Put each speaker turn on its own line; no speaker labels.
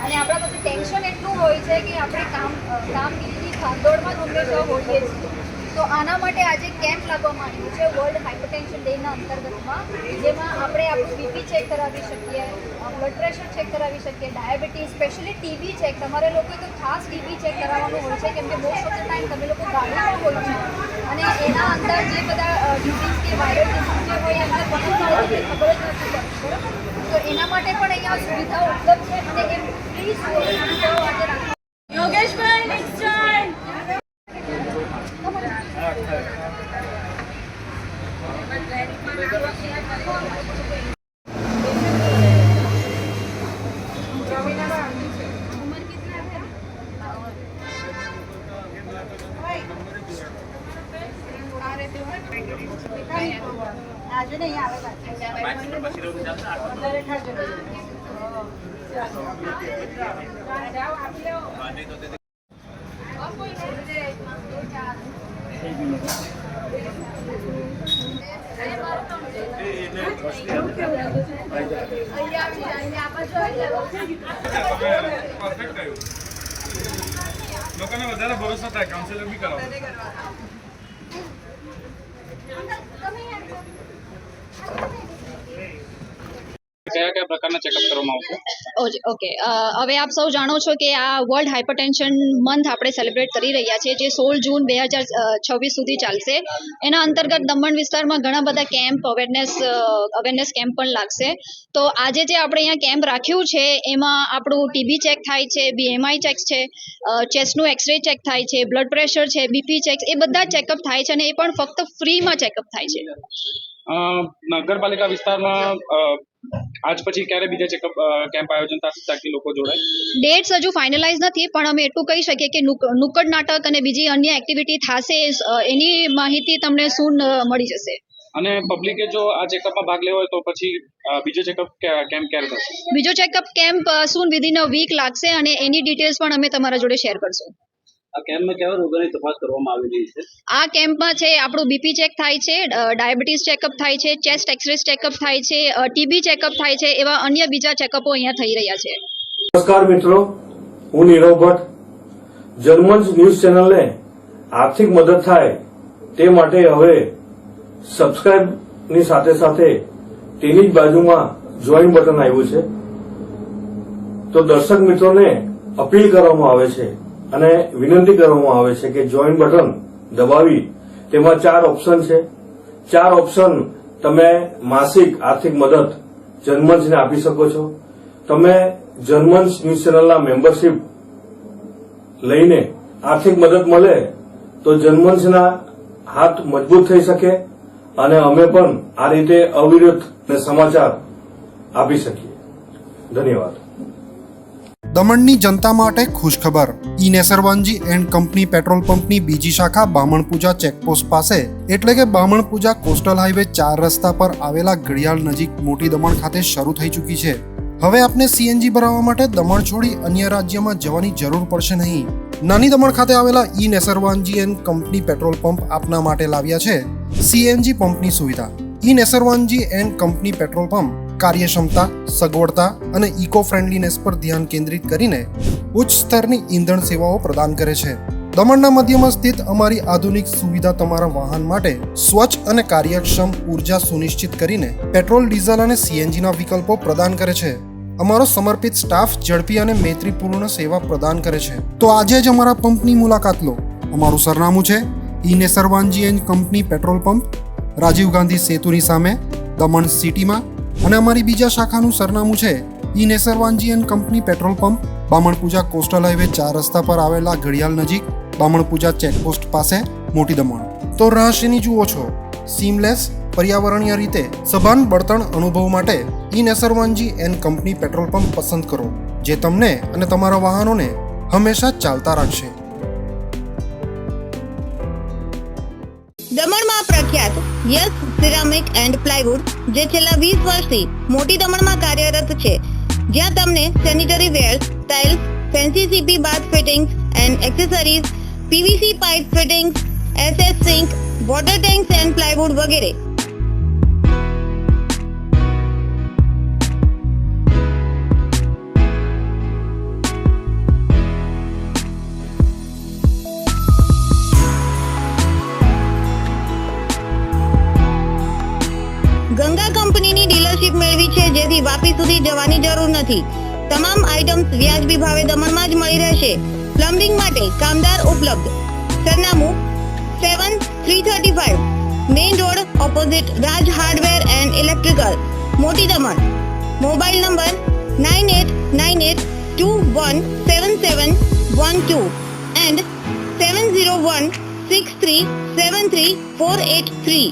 અને આપણા પાસે ટેન્શન એટલું હોય છે કે આપણે કામગીરીની ભાગદોડમાં જ હંમેશા હોઈએ છીએ. તો આના માટે આજે કેમ્પ લાગવામાં આવ્યું છે વર્લ્ડ હાઇપરટેન્શન ડેના અંતર્ગતમાં, જેમાં આપણે આપણું બીપી ચેક કરાવી શકીએ, બ્લડ પ્રેશર ચેક કરાવી શકીએ, ડાયાબિટીસ, સ્પેશિયલી ટીબી ચેક. તમારે લોકોએ તો ખાસ ટીબી ચેક કરાવવાનું હોય છે, કેમ કે મોસ્ટ ઓફ ધ ટાઈમ તમે લોકો ગાડીમાં હોય છે અને એના અંદર જે બધા ડિઝીઝ કે વાયરલ ડિઝીઝ જે હોય એમને પકડવાની ખબર જ નથી પડતી, બરાબર? તો એના માટે પણ અહીંયા સુવિધાઓ ઉપલબ્ધ છે અને એ ફ્રી સુવિધાઓ આજે રાખવામાં.
યોગેશભાઈ નેક્સ્ટ ટાઈમ
આજે નહીં આવે
લોકોને વધારે ભરોસો થાય, કાઉન્સેલિંગ બી કરાવો. કયા કયા પ્રકારના ચેકઅપ કરવામાં આવશે?
ઓકે, હવે આપ સૌ જાણો છો કે આ વર્લ્ડ હાઇપરટેન્શન મંથ આપણે સેલિબ્રેટ કરી રહ્યા છીએ, જે 16 જૂન 2026 સુધી ચાલશે. એના અંતર્ગત દમણ વિસ્તારમાં ઘણા બધા કેમ્પ, અવેરનેસ કેમ્પ પણ લાગશે. તો આજે જે આપણે અહીંયા કેમ્પ રાખ્યું છે એમાં આપણું ટીબી ચેક થાય છે, BMI ચેક છે, ચેસ્ટનું એક્સરે ચેક થાય છે, બ્લડ પ્રેશર છે, બીપી ચેક, એ બધા ચેકઅપ થાય છે અને એ પણ ફક્ત ફ્રીમાં ચેકઅપ થાય છે.
નગરપાલિકા વિસ્તારમાં આજ પછી ક્યારે બીજા ચેકઅપ કેમ્પ આયોજન થશે તાકી લોકો જોડાય?
ડેટ્સ હજુ ફાઇનલાઇઝ નથી, પણ અમે એટલું કહી શકીએ કે નુક્કડ નાટક અને બીજી અન્ય એક્ટિવિટી થશે, એની માહિતી તમને સૂન મળી જશે.
અને પબ્લિકે જો આ ચેકઅપમાં ભાગ લેવો હોય તો પછી બીજો ચેકઅપ કેમ્પ ક્યારે થશે?
બીજો checkup camp soon within a week લાગશે અને એની ડિટેલ્સ પણ અમે તમારા જોડે શેર કરશું.
આ કેમ્પમાં કેવા રોગોની તપાસ કરવામાં આવી રહી છે?
આ કેમ્પમાં છે આપણું બીપી ચેક થાય છે, ડાયાબિટીસ ચેકઅપ થાય છે, ચેસ્ટ એક્સરે ચેકઅપ થાય છે, ટીબી ચેકઅપ થાય છે, એવા અન્ય બીજા ચેકઅપો અહીંયા થઈ રહ્યા છે.
નમસ્કાર મિત્રો, હું નીરવ ભટ્ટ. જર્મન્સ ન્યૂઝ ચેનલને આર્થિક મદદ થાય તે માટે હવે સબસ્ક્રાઇબની સાથે સાથે તેની જ બાજુમાં જોઈન બટન આવ્યું છે. તો દર્શક મિત્રોને અપીલ કરવામાં આવે છે અને વિનંતી કરવામાં આવે છે કે જોઈન બટન દબાવી તેમાં 4 ઓપ્શન છે. 4 ઓપ્શન તમે માસિક આર્થિક મદદ જર્મન્સને આપી શકો છો. તમે જર્મન્સ ન્યૂઝ ચેનલના મેમ્બરશીપ લઈને આર્થિક મદદ મળે તો જર્મન્સના હાથ મજબૂત થઈ શકે અને અમે પણ આ રીતે અવિરત સમાચાર આપી શકીએ. ધન્યવાદ.
દમણની જનતા માટે ખુશખબર. ઈ નેસરવાનજી એન્ડ કંપની પેટ્રોલ પંપની બીજી શાખા બામણપૂજા ચેકપોસ્ટ પાસે એટલે કે બામણપૂજા કોસ્ટલ હાઈવે 4 રસ્તા પર આવેલા ઘડિયાળ નજીક મોટી દમણ ખાતે શરૂ થઈ ચૂકી છે. હવે આપને સીએનજી ભરાવવા માટે દમણ છોડી અન્ય રાજ્યમાં જવાની જરૂર પડશે નહીં. નાની દમણ ખાતે આવેલા E Nesarwanji and company petrol pump આપના માટે લાવ્યા છે સીએનજી પંપની સુવિધા. E Nesarwanji and company petrol pump કાર્યક્ષમતા, સગવડતા અને ઇકો ફ્રેન્ડલીનેસ પર ધ્યાન કેન્દ્રિત કરીને ઉચ્ચ સ્તરની ઈંધણ સેવાઓ પ્રદાન કરે છે. દમણના મધ્યમાં સ્થિત અમારી આધુનિક સુવિધા તમારા વાહન માટે સ્વચ્છ અને કાર્યક્ષમ ઉર્જા સુનિશ્ચિત કરીને પેટ્રોલ, ડીઝલ અને સીએનજીના વિકલ્પો પ્રદાન કરે છે. અમારો સમર્પિત સ્ટાફ ઝડપી અને મૈત્રીપૂર્ણ સેવા પ્રદાન કરે છે. તો આજે જ અમારા પંપની મુલાકાત લો. અમારું સરનામું છે E Nesarwanji and company petrol pump, Rajiv Gandhi સેતુની સામે, દમણ સિટીમાં. અને અમારી બીજા શાખાનું સરનામું છે E Nesarwanji and company petrol pump, Bamanpuja coastal highway 4 રસ્તા પર આવેલા ઘડિયાળ નજીક, બામણપૂજા ચેકપોસ્ટ પાસે, મોટી દમણ. તો રહસ્યની જુઓ છો. સીમલેસ, પર્યાવરણીય રીતે સભાન બળતણ અનુભવ માટે E Nesarwanji and company petrol pump પસંદ કરો, જે તમને અને તમારા વાહનોને હંમેશા ચાલતા રાખશે.
દમણમાં પ્રખ્યાત યસ સિરામિક એન્ડ પ્લાયવુડ, જે છેલ્લા 20 વર્ષથી મોટી દમણમાં કાર્યરત છે, જ્યાં તમને sanitary ware, tiles, fancy CP bath fittings and accessories, PVC pipe fittings, SS sink, water tanks and plywood વગેરે જેથી વાપી સુધી જવાની જરૂર નથી. તમામ આઇટમ્સ વ્યાજબી ભાવે દમણમાં જ મળી રહેશે. પ્લમ્બિંગ માટે કામદાર ઉપલબ્ધ. સરનામું 7335 main road opposite Raj hardware and electrical, મોટી દમણ. Mobile number 9898217712 and 7016373483.